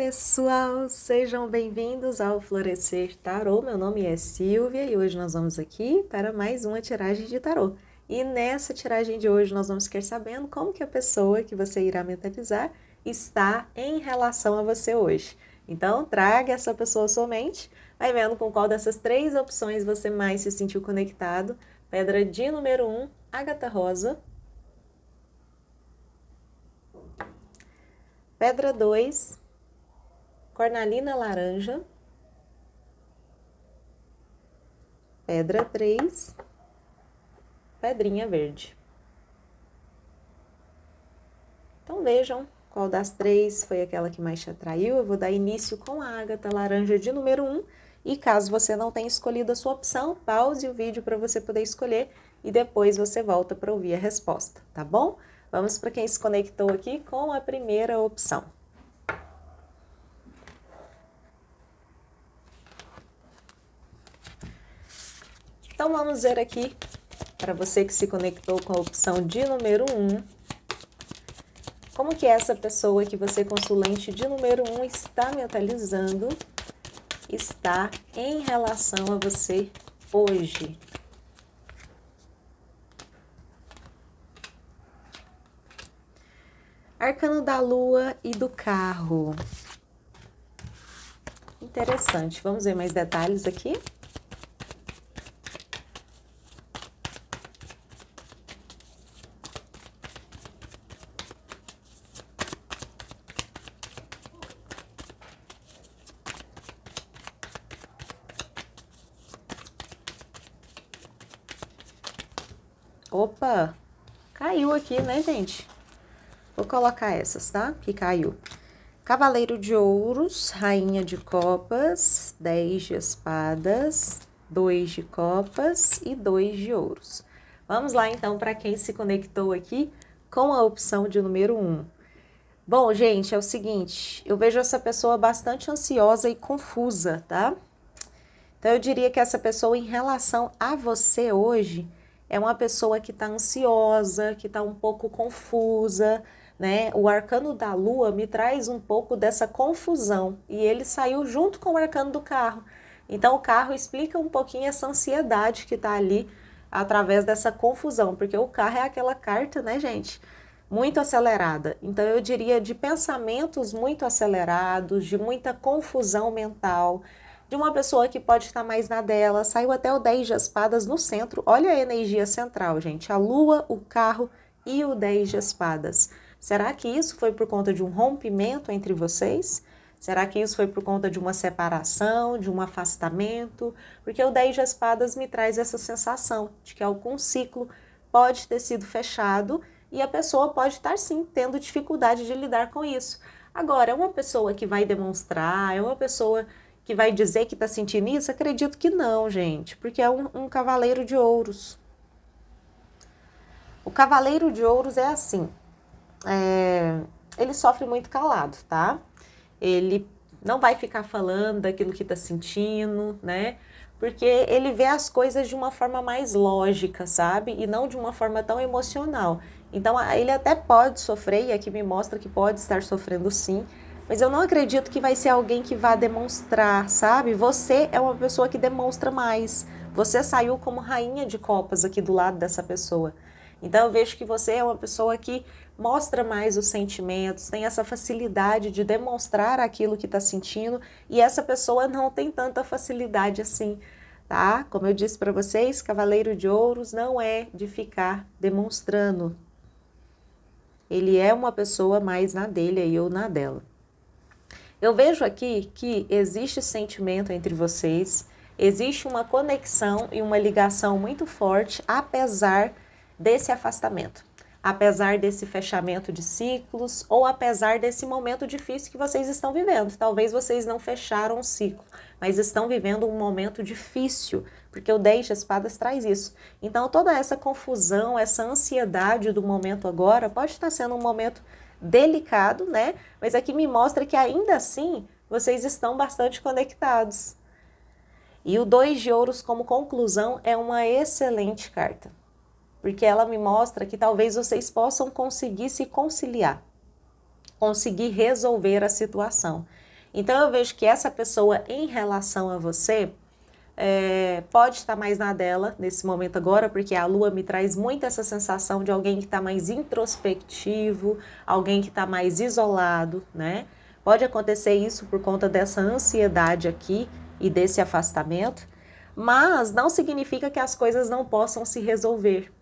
pessoal, sejam bem-vindos ao Florescer Tarô. Meu nome é Silvia e hoje nós vamos aqui para mais uma tiragem de tarô. E nessa tiragem de hoje nós vamos ficar sabendo como que a pessoa que você irá mentalizar está em relação a você hoje. Então traga essa pessoa à sua mente, vai vendo com qual dessas três opções você mais se sentiu conectado. Pedra de número 1, ágata rosa. Pedra 2, cornalina laranja. Pedra 3, pedrinha verde. Então vejam qual das três foi aquela que mais te atraiu. Eu vou dar início com a ágata laranja de número 1. E caso você não tenha escolhido a sua opção, pause o vídeo para você poder escolher e depois você volta para ouvir a resposta, tá bom? Vamos para quem se conectou aqui com a primeira opção. Então vamos ver aqui, para você que se conectou com a opção de número 1, como que essa pessoa que você, consulente de número 1, está mentalizando, está em relação a você hoje. Arcano da Lua e do Carro. Interessante. Vamos ver mais detalhes aqui. Opa, caiu aqui, né, gente? Vou colocar essas, tá? Que caiu. Cavaleiro de Ouros, Rainha de Copas, 10 de Espadas, 2 de Copas e 2 de Ouros. Vamos lá, então, para quem se conectou aqui com a opção de número 1. Bom, gente, é o seguinte, eu vejo essa pessoa bastante ansiosa e confusa, tá? Então, eu diria que essa pessoa, em relação a você hoje, é uma pessoa que está ansiosa, que está um pouco confusa, né? O arcano da lua me traz um pouco dessa confusão e ele saiu junto com o arcano do carro. Então o carro explica um pouquinho essa ansiedade que está ali através dessa confusão, porque o carro é aquela carta, né, gente? Muito acelerada. Então eu diria de pensamentos muito acelerados, de muita confusão mental, de uma pessoa que pode estar mais na dela. Saiu até o 10 de espadas no centro. Olha a energia central, gente. A lua, o carro e o 10 de espadas. Será que isso foi por conta de um rompimento entre vocês? Será que isso foi por conta de uma separação, de um afastamento? Porque o 10 de espadas me traz essa sensação de que algum ciclo pode ter sido fechado e a pessoa pode estar, sim, tendo dificuldade de lidar com isso. Agora, é uma pessoa que vai demonstrar, é uma pessoa que vai dizer que está sentindo isso? Acredito que não, gente, porque é um cavaleiro de ouros. O cavaleiro de ouros é assim, ele sofre muito calado, tá? Ele não vai ficar falando daquilo que está sentindo, né? Porque ele vê as coisas de uma forma mais lógica, sabe? E não de uma forma tão emocional. Então, ele até pode sofrer, e aqui me mostra que pode estar sofrendo sim, mas eu não acredito que vai ser alguém que vá demonstrar, sabe? Você é uma pessoa que demonstra mais. Você saiu como rainha de copas aqui do lado dessa pessoa. Então, eu vejo que você é uma pessoa que mostra mais os sentimentos, tem essa facilidade de demonstrar aquilo que está sentindo, e essa pessoa não tem tanta facilidade assim, tá? Como eu disse para vocês, Cavaleiro de Ouros não é de ficar demonstrando. Ele é uma pessoa mais na dele e eu na dela. Eu vejo aqui que existe sentimento entre vocês, existe uma conexão e uma ligação muito forte, apesar desse afastamento, apesar desse fechamento de ciclos ou apesar desse momento difícil que vocês estão vivendo. Talvez vocês não fecharam o ciclo, mas estão vivendo um momento difícil, porque o 10 de espadas traz isso. Então toda essa confusão, essa ansiedade do momento agora pode estar sendo um momento delicado, né? Mas aqui me mostra que ainda assim vocês estão bastante conectados. E o 2 de ouros como conclusão é uma excelente carta, porque ela me mostra que talvez vocês possam conseguir se conciliar, conseguir resolver a situação. Então eu vejo que essa pessoa em relação a você pode estar mais na dela nesse momento agora, porque a Lua me traz muito essa sensação de alguém que está mais introspectivo, alguém que está mais isolado, né? Pode acontecer isso por conta dessa ansiedade aqui e desse afastamento, mas não significa que as coisas não possam se resolver.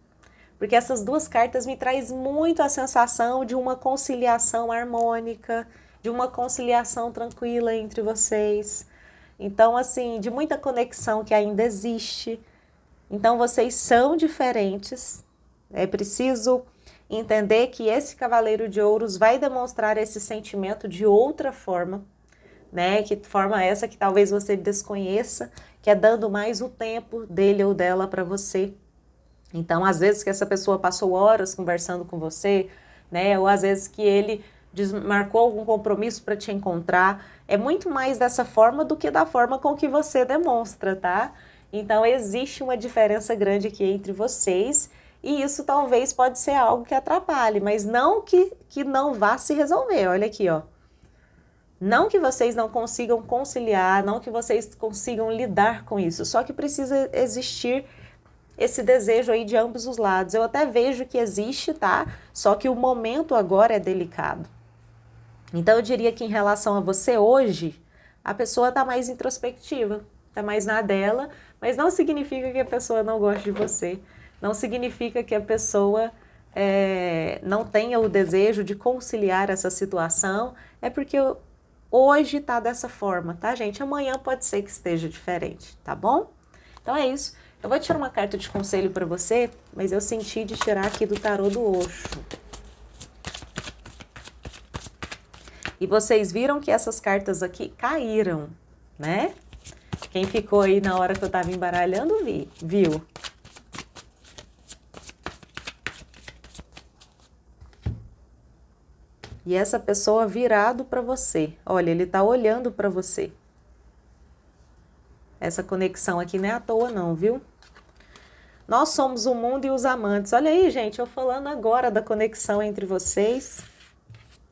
Porque essas duas cartas me traz muito a sensação de uma conciliação harmônica, de uma conciliação tranquila entre vocês. Então, assim, de muita conexão que ainda existe. Então, vocês são diferentes. É preciso entender que esse Cavaleiro de Ouros vai demonstrar esse sentimento de outra forma, né? Que forma essa que talvez você desconheça, que é dando mais o tempo dele ou dela para você. Então, às vezes que essa pessoa passou horas conversando com você, né? Ou às vezes que ele marcou algum compromisso para te encontrar, é muito mais dessa forma do que da forma com que você demonstra, tá? Então, existe uma diferença grande aqui entre vocês e isso talvez pode ser algo que atrapalhe, mas não que não vá se resolver. Olha aqui, ó. Não que vocês não consigam conciliar, não que vocês consigam lidar com isso, só que precisa existir esse desejo aí de ambos os lados. Eu até vejo que existe, tá? Só que o momento agora é delicado. Então eu diria que em relação a você hoje, a pessoa tá mais introspectiva, tá mais na dela, mas não significa que a pessoa não goste de você. Não significa que a pessoa não tenha o desejo de conciliar essa situação. É porque hoje tá dessa forma, tá, gente? Amanhã pode ser que esteja diferente, tá bom? Então é isso. Eu vou tirar uma carta de conselho para você, mas eu senti de tirar aqui do tarô do Osho. E vocês viram que essas cartas aqui caíram, né? Quem ficou aí na hora que eu estava embaralhando, viu. E essa pessoa virado para você. Olha, ele está olhando para você. Essa conexão aqui não é à toa não, viu? Nós somos o mundo e os amantes. Olha aí, gente, eu falando agora da conexão entre vocês.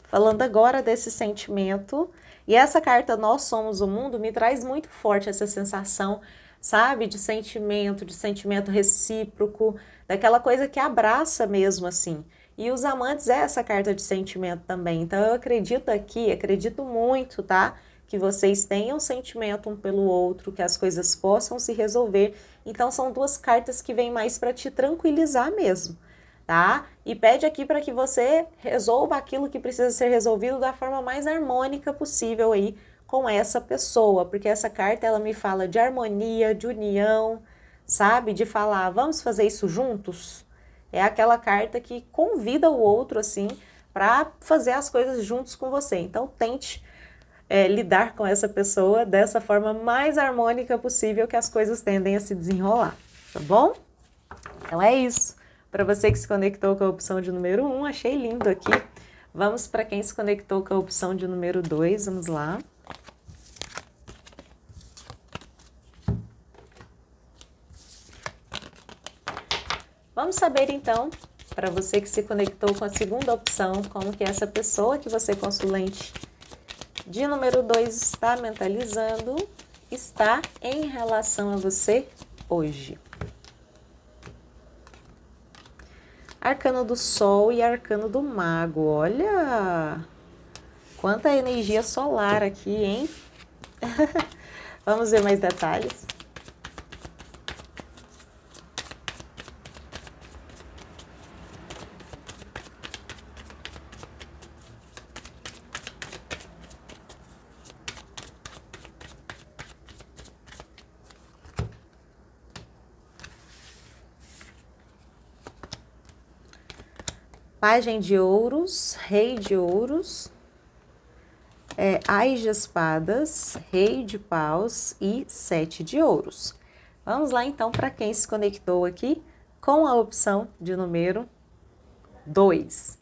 Falando agora desse sentimento. E essa carta Nós Somos o Mundo me traz muito forte essa sensação, sabe? De sentimento recíproco, daquela coisa que abraça mesmo assim. E os amantes é essa carta de sentimento também. Então eu acredito aqui, acredito muito, tá? Que vocês tenham sentimento um pelo outro, que as coisas possam se resolver. Então são duas cartas que vêm mais para te tranquilizar mesmo, tá? E pede aqui para que você resolva aquilo que precisa ser resolvido da forma mais harmônica possível aí com essa pessoa, porque essa carta ela me fala de harmonia, de união, sabe? De falar, vamos fazer isso juntos? É aquela carta que convida o outro assim para fazer as coisas juntos com você. Então tente lidar com essa pessoa dessa forma mais harmônica possível que as coisas tendem a se desenrolar, tá bom? Então é isso. Para você que se conectou com a opção de número 1, achei lindo aqui. Vamos para quem se conectou com a opção de número 2, vamos lá. Vamos saber então, para você que se conectou com a segunda opção, como que essa pessoa que você consulente de número 2 está mentalizando, está em relação a você hoje. Arcano do Sol e Arcano do Mago. Olha! Quanta energia solar aqui, hein? Vamos ver mais detalhes. Pajem de Ouros, Rei de Ouros, Ás de Espadas, Rei de Paus e 7 de Ouros. Vamos lá então para quem se conectou aqui com a opção de número 2.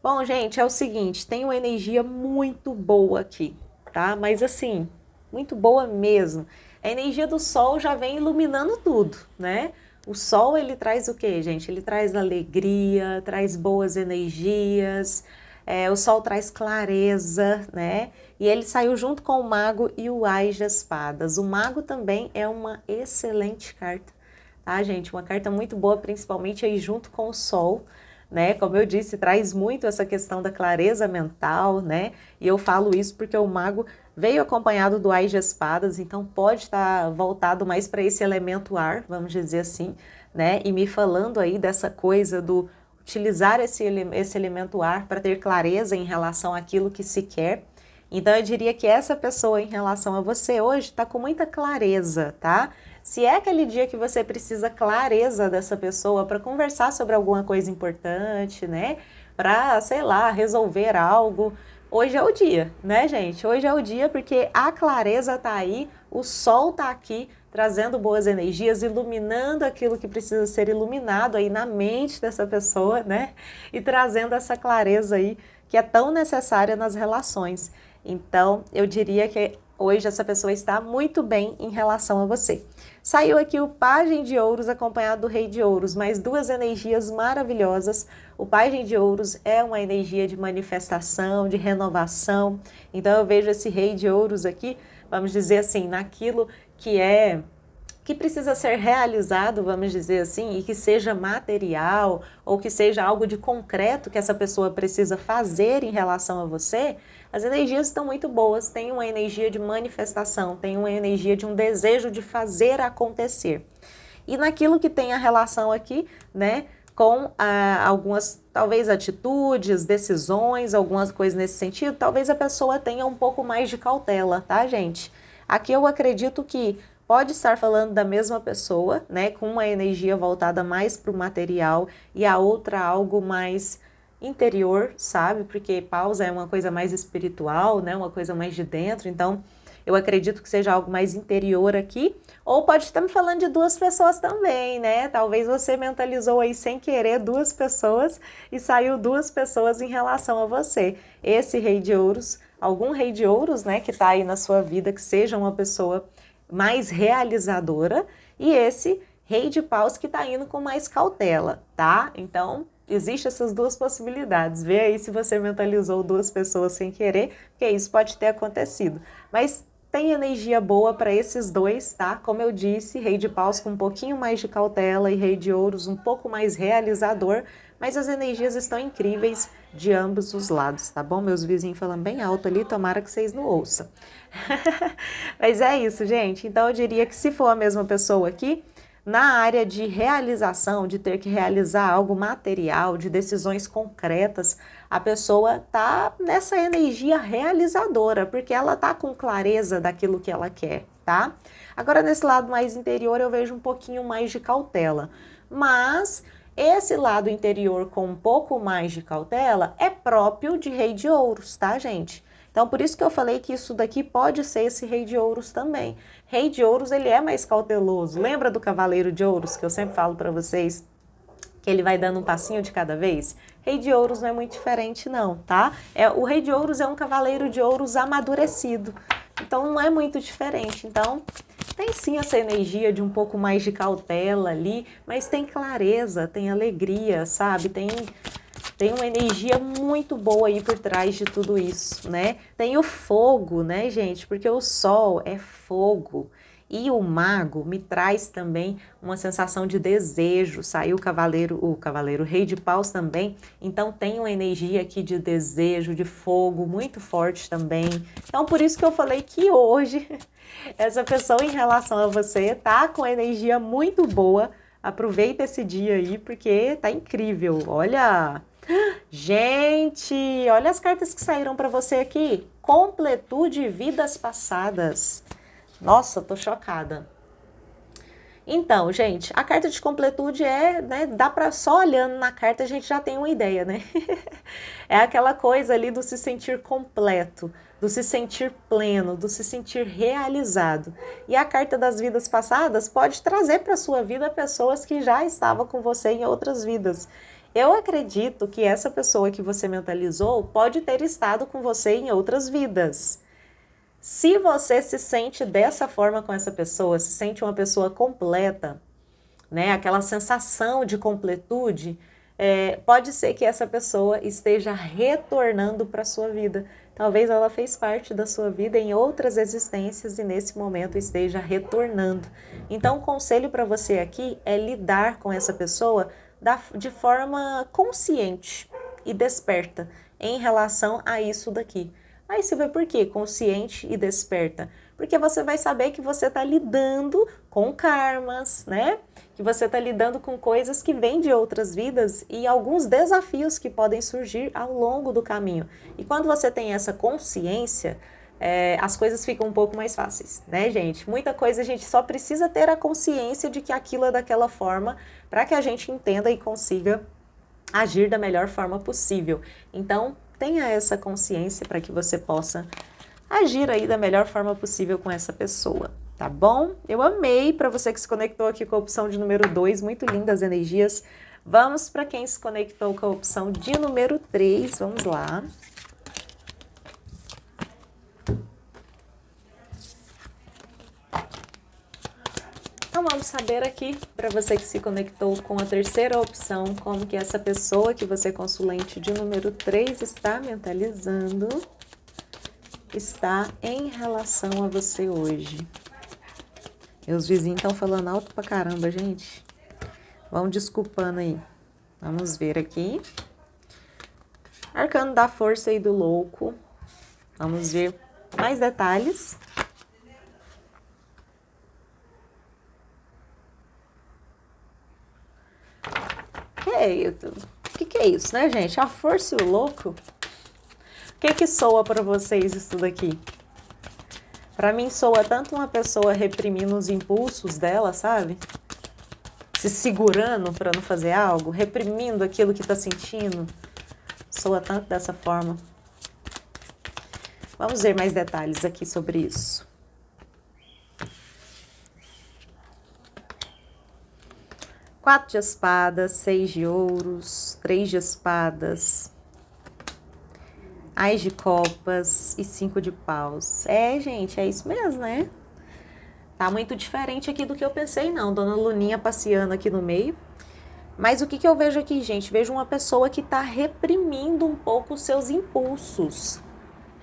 Bom, gente, é o seguinte, tem uma energia muito boa aqui, tá? Mas assim, muito boa mesmo. A energia do Sol já vem iluminando tudo, né? O Sol, ele traz o quê, gente? Ele traz alegria, traz boas energias, O Sol traz clareza, né? E ele saiu junto com o Mago e o Ás de Espadas. O Mago também é uma excelente carta, tá, gente? Uma carta muito boa, principalmente aí junto com o Sol, né? Como eu disse, traz muito essa questão da clareza mental, né? E eu falo isso porque o Mago veio acompanhado do Ás de Espadas, então pode estar voltado mais para esse elemento ar, vamos dizer assim, né? E me falando aí dessa coisa do utilizar esse elemento ar para ter clareza em relação àquilo que se quer. Então eu diria que essa pessoa em relação a você hoje está com muita clareza, tá? Se é aquele dia que você precisa clareza dessa pessoa para conversar sobre alguma coisa importante, né? Para, sei lá, resolver algo, hoje é o dia, né, gente? Hoje é o dia porque a clareza tá aí, o sol tá aqui, trazendo boas energias, iluminando aquilo que precisa ser iluminado aí na mente dessa pessoa, né? E trazendo essa clareza aí que é tão necessária nas relações. Então, eu diria que hoje essa pessoa está muito bem em relação a você. Saiu aqui o Pajem de Ouros acompanhado do Rei de Ouros, mais duas energias maravilhosas. O Pajem de Ouros é uma energia de manifestação, de renovação. Então eu vejo esse Rei de Ouros aqui, vamos dizer assim, naquilo que precisa ser realizado, vamos dizer assim, e que seja material ou que seja algo de concreto que essa pessoa precisa fazer em relação a você. As energias estão muito boas, tem uma energia de manifestação, tem uma energia de um desejo de fazer acontecer. E naquilo que tem a relação aqui, né, com algumas, talvez, atitudes, decisões, algumas coisas nesse sentido, talvez a pessoa tenha um pouco mais de cautela, tá, gente? Aqui eu acredito que pode estar falando da mesma pessoa, né, com uma energia voltada mais para o material e a outra algo mais interior, sabe? Porque pausa é uma coisa mais espiritual, né? Uma coisa mais de dentro, então eu acredito que seja algo mais interior aqui. Ou pode estar me falando de duas pessoas também, né? Talvez você mentalizou aí sem querer duas pessoas e saiu duas pessoas em relação a você. Esse Rei de Ouros, algum Rei de Ouros, né, que tá aí na sua vida, que seja uma pessoa mais realizadora, e esse Rei de Paus que tá indo com mais cautela, tá? Então, existem essas duas possibilidades. Vê aí se você mentalizou duas pessoas sem querer, porque isso pode ter acontecido. Mas tem energia boa para esses dois, tá? Como eu disse, Rei de Paus com um pouquinho mais de cautela e Rei de Ouros um pouco mais realizador, mas as energias estão incríveis de ambos os lados, tá bom? Meus vizinhos falando bem alto ali, tomara que vocês não ouçam. Mas é isso, gente. Então eu diria que se for a mesma pessoa aqui, na área de realização, de ter que realizar algo material, de decisões concretas, a pessoa tá nessa energia realizadora, porque ela tá com clareza daquilo que ela quer, tá? Agora, nesse lado mais interior, eu vejo um pouquinho mais de cautela, mas esse lado interior com um pouco mais de cautela é próprio de Rei de Ouros, tá, gente? Então, por isso que eu falei que isso daqui pode ser esse Rei de Ouros também. Rei de Ouros, ele é mais cauteloso. Lembra do Cavaleiro de Ouros, que eu sempre falo para vocês, que ele vai dando um passinho de cada vez? Rei de Ouros não é muito diferente não, tá? O Rei de Ouros é um Cavaleiro de Ouros amadurecido. Então, não é muito diferente. Então, tem sim essa energia de um pouco mais de cautela ali, mas tem clareza, tem alegria, sabe? Tem uma energia muito boa aí por trás de tudo isso, né? Tem o fogo, né, gente? Porque o sol é fogo. E o mago me traz também uma sensação de desejo. Saiu o cavaleiro Rei de Paus também. Então tem uma energia aqui de desejo, de fogo muito forte também. Então por isso que eu falei que hoje essa pessoa em relação a você tá com energia muito boa. Aproveita esse dia aí porque tá incrível. Olha, gente, olha as cartas que saíram para você aqui. Completude e vidas passadas. Nossa, tô chocada. Então, gente, a carta de completude né, dá para só olhando na carta a gente já tem uma ideia, né? É aquela coisa ali do se sentir completo, do se sentir pleno, do se sentir realizado. E a carta das vidas passadas pode trazer para sua vida pessoas que já estavam com você em outras vidas. Eu acredito que essa pessoa que você mentalizou pode ter estado com você em outras vidas. Se você se sente dessa forma com essa pessoa, se sente uma pessoa completa, né? Aquela sensação de completude, Pode ser que essa pessoa esteja retornando para a sua vida. Talvez ela fez parte da sua vida em outras existências e nesse momento esteja retornando. Então, o conselho para você aqui é lidar com essa pessoa de forma consciente e desperta em relação a isso daqui. Aí você vê por quê? Consciente e desperta. Porque você vai saber que você está lidando com karmas, né? Que você está lidando com coisas que vêm de outras vidas e alguns desafios que podem surgir ao longo do caminho. E quando você tem essa consciência, as coisas ficam um pouco mais fáceis, né, gente? Muita coisa a gente só precisa ter a consciência de que aquilo é daquela forma para que a gente entenda e consiga agir da melhor forma possível. Então, tenha essa consciência para que você possa agir aí da melhor forma possível com essa pessoa, tá bom? Eu amei para você que se conectou aqui com a opção de número 2, muito lindas energias. Vamos para quem se conectou com a opção de número 3, vamos lá. Então vamos saber aqui, para você que se conectou com a terceira opção, como que essa pessoa que você consulente de número 3 está mentalizando, está em relação a você hoje. Meus vizinhos estão falando alto pra caramba, gente. Vão desculpando aí. Vamos ver aqui. Arcano da força e do louco. Vamos ver mais detalhes. O que é isso, né, gente? A força e o louco? O que soa para vocês isso daqui? Para mim soa tanto uma pessoa reprimindo os impulsos dela, sabe? Se segurando para não fazer algo, reprimindo aquilo que está sentindo. Soa tanto dessa forma. Vamos ver mais detalhes aqui sobre isso. Quatro de espadas, 6 de ouros, 3 de espadas, Ás de copas e 5 de paus. Gente, é isso mesmo, né? Tá muito diferente aqui do que eu pensei, não. Dona Luninha passeando aqui no meio. Mas o que eu vejo aqui, gente? Vejo uma pessoa que tá reprimindo um pouco os seus impulsos.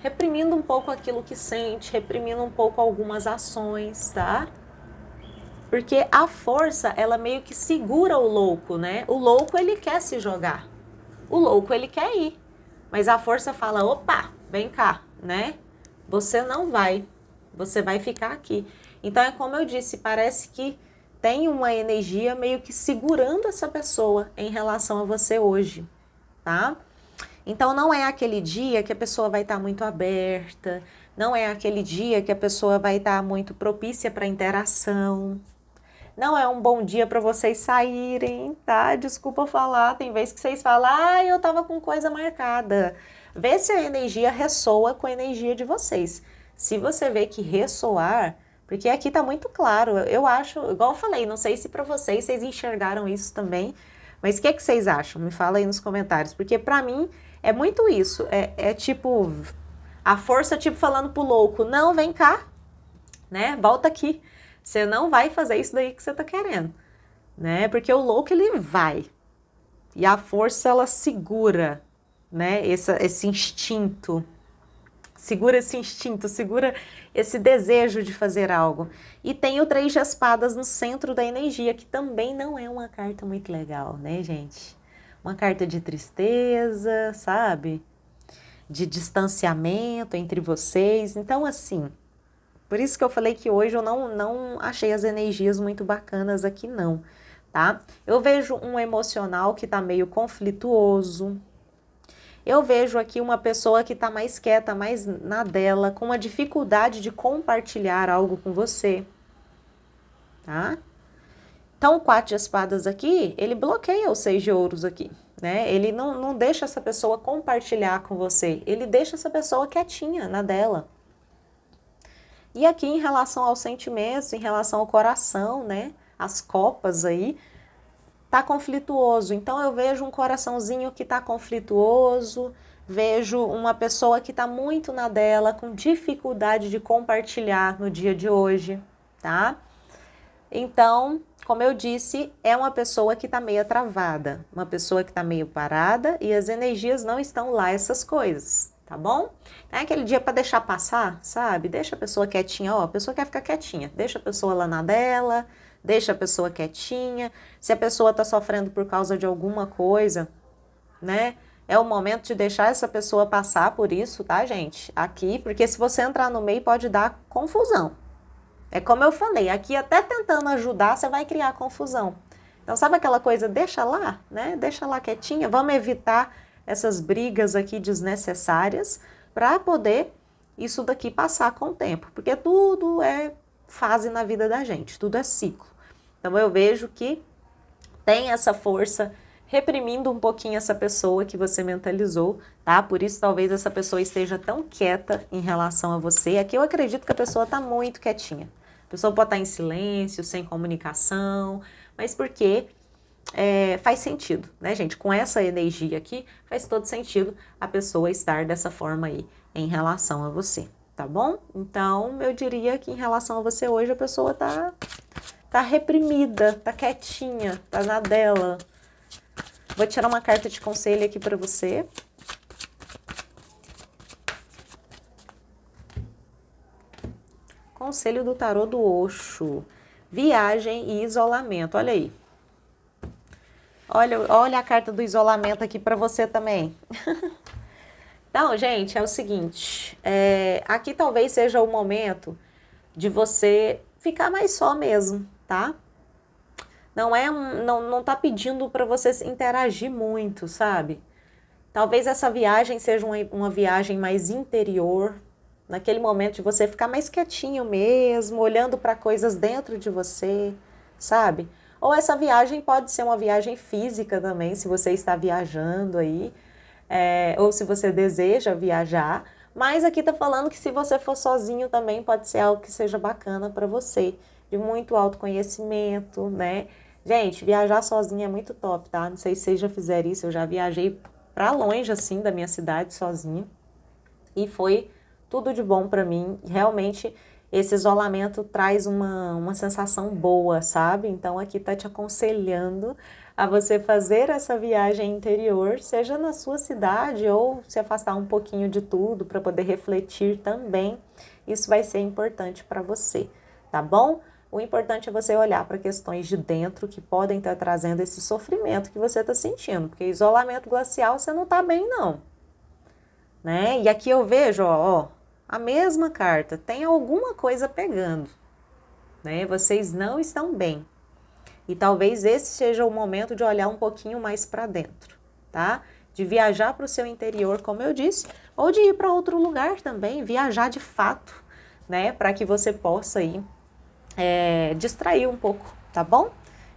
Reprimindo um pouco aquilo que sente, reprimindo um pouco algumas ações, tá? Porque a força, ela meio que segura o louco, né? O louco, ele quer se jogar. O louco, ele quer ir. Mas a força fala, opa, vem cá, né? Você não vai. Você vai ficar aqui. Então, é como eu disse, parece que tem uma energia meio que segurando essa pessoa em relação a você hoje, tá? Então, não é aquele dia que a pessoa vai estar muito aberta, não é aquele dia que a pessoa vai estar muito propícia para interação. Não é um bom dia para vocês saírem, tá? Desculpa falar, tem vezes que vocês falam, eu tava com coisa marcada. Vê se a energia ressoa com a energia de vocês. Se você vê que ressoar, porque aqui tá muito claro, eu acho, igual eu falei, não sei se para vocês enxergaram isso também, mas o que vocês acham? Me fala aí nos comentários, porque para mim é muito isso, é tipo, a força tipo falando pro louco, não, vem cá, né? Volta aqui. Você não vai fazer isso daí que você tá querendo, né? Porque o louco, ele vai. E a força, ela segura, né? Esse instinto. Segura esse instinto, segura esse desejo de fazer algo. E tem o 3 de espadas no centro da energia, que também não é uma carta muito legal, né, gente? Uma carta de tristeza, sabe? De distanciamento entre vocês. Então, assim... Por isso que eu falei que hoje eu não achei as energias muito bacanas aqui não, tá? Eu vejo um emocional que tá meio conflituoso. Eu vejo aqui uma pessoa que tá mais quieta, mais na dela, com uma dificuldade de compartilhar algo com você, tá? Então, o 4 de espadas aqui, ele bloqueia o 6 de ouros aqui, né? Ele não deixa essa pessoa compartilhar com você, ele deixa essa pessoa quietinha na dela. E aqui em relação aos sentimentos, em relação ao coração, né? As copas aí, tá conflituoso. Então eu vejo um coraçãozinho que tá conflituoso, vejo uma pessoa que tá muito na dela, com dificuldade de compartilhar no dia de hoje, tá? Então, como eu disse, é uma pessoa que está meio travada, uma pessoa que está meio parada e as energias não estão lá, essas coisas, tá bom? É aquele dia para deixar passar, sabe? Deixa a pessoa quietinha, ó, a pessoa quer ficar quietinha, deixa a pessoa lá na dela, deixa a pessoa quietinha. Se a pessoa está sofrendo por causa de alguma coisa, né? É o momento de deixar essa pessoa passar por isso, tá, gente? Aqui, porque se você entrar no meio pode dar confusão. É como eu falei, aqui até tentando ajudar, você vai criar confusão. Então, sabe aquela coisa, deixa lá, né? Deixa lá quietinha, vamos evitar essas brigas aqui desnecessárias para poder isso daqui passar com o tempo, porque tudo é fase na vida da gente, tudo é ciclo. Então, eu vejo que tem essa força reprimindo um pouquinho essa pessoa que você mentalizou, tá? Por isso talvez essa pessoa esteja tão quieta em relação a você. Aqui eu acredito que a pessoa está muito quietinha. A pessoa pode estar em silêncio, sem comunicação, mas porque faz sentido, né, gente? Com essa energia aqui, faz todo sentido a pessoa estar dessa forma aí em relação a você, tá bom? Então, eu diria que em relação a você hoje, a pessoa tá reprimida, tá quietinha, tá na dela. Vou tirar uma carta de conselho aqui para você. Conselho do tarô do Osho. Viagem e isolamento. Olha aí. Olha a carta do isolamento aqui para você também. Então, gente, é o seguinte. Aqui talvez seja o momento de você ficar mais só mesmo, tá? Não tá pedindo para você interagir muito, sabe? Talvez essa viagem seja uma viagem mais interior, naquele momento de você ficar mais quietinho mesmo, olhando para coisas dentro de você, sabe? Ou essa viagem pode ser uma viagem física também, se você está viajando aí, ou se você deseja viajar. Mas aqui tá falando que se você for sozinho também pode ser algo que seja bacana para você, de muito autoconhecimento, né? Gente, viajar sozinha é muito top, tá? Não sei se vocês já fizeram isso, eu já viajei para longe assim da minha cidade sozinha e foi tudo de bom para mim. Realmente esse isolamento traz uma sensação boa, sabe? Então aqui tá te aconselhando a você fazer essa viagem interior, seja na sua cidade ou se afastar um pouquinho de tudo para poder refletir também. Isso vai ser importante para você, tá bom? O importante é você olhar para questões de dentro que podem estar trazendo esse sofrimento que você está sentindo, porque isolamento glacial você não está bem não, né? E aqui eu vejo, ó, a mesma carta, tem alguma coisa pegando, né? Vocês não estão bem. E talvez esse seja o momento de olhar um pouquinho mais para dentro, tá? De viajar para o seu interior, como eu disse, ou de ir para outro lugar também, viajar de fato, né? Para que você possa ir distrair um pouco, tá bom?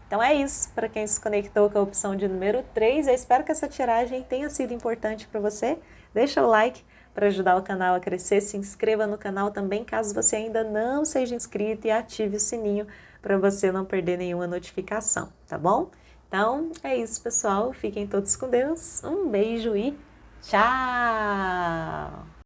Então é isso, para quem se conectou com a opção de número 3, eu espero que essa tiragem tenha sido importante para você. Deixa o like para ajudar o canal a crescer, se inscreva no canal também, caso você ainda não seja inscrito, e ative o sininho para você não perder nenhuma notificação, tá bom? Então é isso, pessoal, fiquem todos com Deus, um beijo e tchau!